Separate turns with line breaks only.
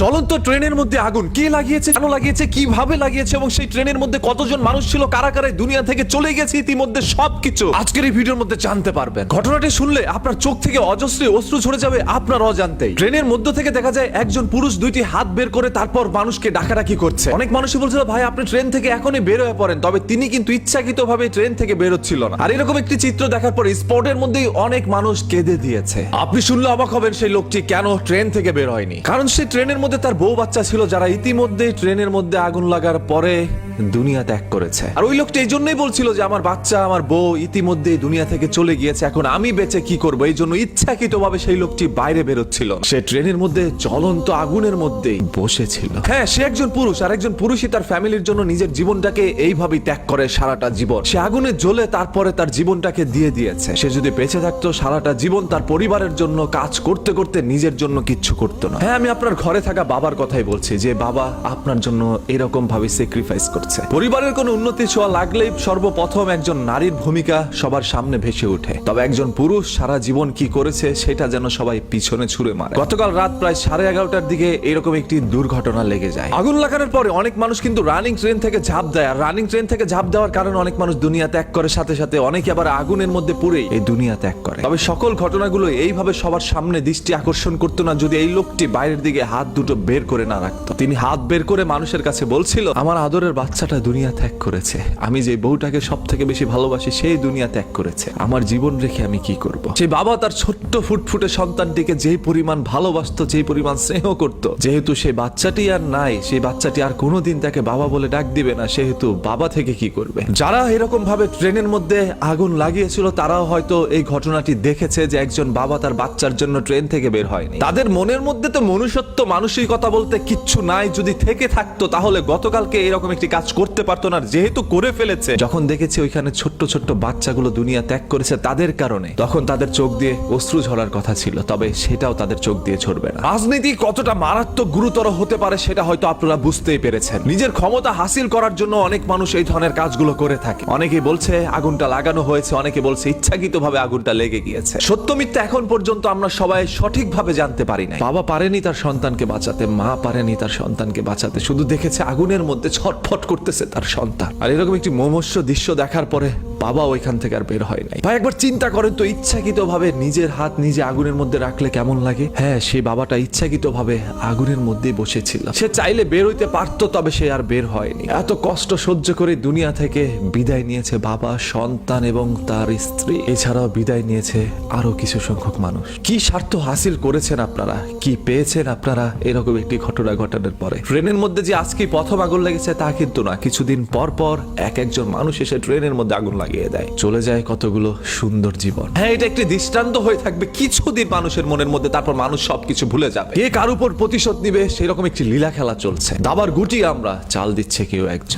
চলন্ত ট্রেনের মধ্যে আগুন কে লাগিয়েছে, কেন লাগিয়েছে, কিভাবে লাগিয়েছে এবং সেই ট্রেনের মধ্যে কতজন মানুষ ছিল, কারা কারা দুনিয়া থেকে চলে গেছে ইতিমধ্যে সবকিছু আজকের এই ভিডিওর মধ্যে জানতে পারবেন। ঘটনাটি শুনলে আপনার চোখ থেকে অজস্রী অশ্রু ঝরে যাবে আপনার অজান্তেই। ট্রেনের মধ্য থেকে দেখা যায় একজন পুরুষ দুইটি হাত বের করে তারপর মানুষকে ডাকাডাকি করছে। অনেক মানুষই বলছিল ভাই আপনি ট্রেন থেকে এখনই বের হয়ে পড়েন, তবে তিনি কিন্তু ইচ্ছাকৃতভাবে ট্রেন থেকে বেরোচ্ছিল না। আর এরকম একটি চিত্র দেখার পর স্পটের মধ্যেই অনেক মানুষ কেঁদে দিয়েছে। আপনি শুনলে অবাক হবেন সেই লোকটি কেন ট্রেন থেকে বের হয়নি। কারণ সেই ট্রেনের মধ্যে তার বউ বাচ্চা ছিল যারা ইতিমধ্যে ট্রেনের মধ্যে আগুন লাগার পরে দুনিয়া ত্যাগ করেছে। আর ওই লোকটি এই জন্যই বলছিল যে আমার বাচ্চা আমার বউ ইতিমধ্যে দুনিয়া থেকে চলে গিয়েছে, এখন আমি বেঁচে কি করবো, এই জন্য ইচ্ছাকৃতভাবে সেই লোকটি বাইরে বেরোচ্ছিল। সে ট্রেনের মধ্যে জ্বলন্ত আগুনের মধ্যেই বসেছিল। হ্যাঁ, সে একজন পুরুষ, আর একজন পুরুষই তার ফ্যামিলির জন্য নিজের জীবনটাকে এইভাবেই ত্যাগ করে সারাটা জীবন। সে আগুনে জ্বলে তারপরে তার জীবনটাকে দিয়ে দিয়েছে। সে যদি বেঁচে থাকতো সারাটা জীবন তার পরিবারের জন্য কাজ করতে করতে নিজের জন্য কিচ্ছু করতো না। হ্যাঁ, আমি আপনার ঘরে থাকা বাবার কথাই বলছি, যে বাবা আপনার জন্য এরকম ভাবে স্যাক্রিফাইস করছে। পরিবারের কোনো উন্নতি ছোঁয়া লাগলেই সর্বপ্রথম একজন নারীর ভূমিকা সবার সামনে ভেসে ওঠে, তবে একজন পুরুষ সারা জীবন কি করেছে সেটা যেন সবাই পিছনে ছুঁড়ে মারে। গতকাল রাত প্রায় 11:30টার দিকে এরকম একটি দুর্ঘটনা লেগে যায়। আগুন লাগানোর পরে অনেক মানুষ কিন্তু রানিং ট্রেন থেকে ঝাঁপ দেয়, আর রানিং ট্রেন থেকে ঝাঁপ দেওয়ার কারণে অনেক মানুষ দুনিয়া ত্যাগ করে, সাথে সাথে অনেকে আবার আগুনের মধ্যে পুড়েই এই দুনিয়া ত্যাগ করে। তবে সকল ঘটনাগুলো এইভাবে সবার সামনে দৃষ্টি আকর্ষণ করতো না যদি এই লোকটি বাইরের দিকে হাত দুটো বের করে না রাখতো। তিনি হাত বের করে মানুষের কাছে বলছিল আমার আদরের বাচ্চাটা দুনিয়া ত্যাগ করেছে, আমি যে বউটাকে সব থেকে বেশি ভালোবাসি সেই দুনিয়া ত্যাগ করেছে, আমার জীবন রেখে আমি কি করব। সেই বাবা তার ছোট্ট ফুটফুটে সন্তানটিকে যেই পরিমাণ ভালোবাসতো, যেই পরিমাণ স্নেহ করত, যেহেতু সেই বাচ্চাটি আর নাই, সেই বাচ্চাটি আর কোনোদিন তাকে বাবা বলে ডাক দিবে না, সেহেতু বাবা থেকে কি করবে। যারা এরকম ভাবে ট্রেনের মধ্যে আগুন লাগিয়েছিল তারাও হয়তো এই ঘটনাটি দেখেছে যে একজন বাবা তার বাচ্চার জন্য ট্রেন থেকে বের হয়নি। তাদের মনের মধ্যে তো মনুষ্যত্ব মানসিকতা বলতে কিচ্ছু নাই, যদি থেকে থাকতো তাহলে গতকালকে এরকম একটি কাজ করতে পারতো না। যেহেতু করে ফেলেছে, যখন দেখেছে ওইখানে ছোট্ট ছোট্ট বাচ্চাগুলো দুনিয়া ত্যাগ করেছে তাদের কারণে, তখন তাদের চোখ দিয়ে অশ্রু ঝরার কথা ছিল, তবে সেটাও তাদের চোখ দিয়ে ঝরবে না। রাজনীতি কতটা মারাত্মক গুরুতর হতে পারে সেটা হয়তো আপনারা বুঝতেই পেরেছেন। নিজের ক্ষমতা হাসিল করার জন্য অনেক মানুষ এই ধরনের কাজগুলো করে থাকে। অনেকেই বলছে আগুনটা লাগানো হয়েছে, অনেকে বলছে ইচ্ছাকৃতভাবে আগুনটা লেগে গিয়েছে। সত্য মিথ্যা এখন পর্যন্ত আমরা সবাই সঠিকভাবে জানতে পারি না। বাবা পারেনি তার সন্তানকে বাঁচাতে, মা পারেনি তার সন্তানকে বাঁচাতে, শুধু দেখেছে আগুনের মধ্যে ছটফট করতেছে তার সন্তান। আর এরকম একটি মুমূর্ষু দৃশ্য দেখার পরে বাবা ওইখান থেকে আর বের হয় নাই। ভাই একবার চিন্তা করেন তো, ইচ্ছাকৃতভাবে নিজের হাত নিজে আগুনের মধ্যে রাখলে কেমন লাগে। হ্যাঁ, সেই বাবাটা ইচ্ছাকৃতভাবে আগুনের মধ্যেই বসেছিল। সে চাইলে বের হইতে পারতো, তবে সে আর বের হয়নি। এত কষ্ট সহ্য করে দুনিয়া থেকে বিদায় নিয়েছে বাবা, সন্তান এবং তার স্ত্রী, এছাড়াও বিদায় নিয়েছে আরো কিছু সংখ্যক মানুষ। কি স্বার্থ হাসিল করেছেন আপনারা, কি পেয়েছেন আপনারা এরকম একটি ঘটনা ঘটানোর পরে? ট্রেনের মধ্যে যে আজকে প্রথম আগুন লেগেছে তা কিন্তু না, কিছুদিন পর পর একজন মানুষ এসে ট্রেনের মধ্যে আগুন লাগিয়ে দেয়, চলে যায় কতগুলো সুন্দর জীবন। হ্যাঁ, এটা একটি দৃষ্টান্ত হয়ে থাকবে কিছুদিন মানুষের মনের মধ্যে, তারপর মানুষ সবকিছু ভুলে যাবে। কে কার উপর প্রতিশোধ নিবে সেরকম একটি লীলা খেলা চলছে। দাবার গুটি আমরা চাল দিচ্ছে কেউ একজন।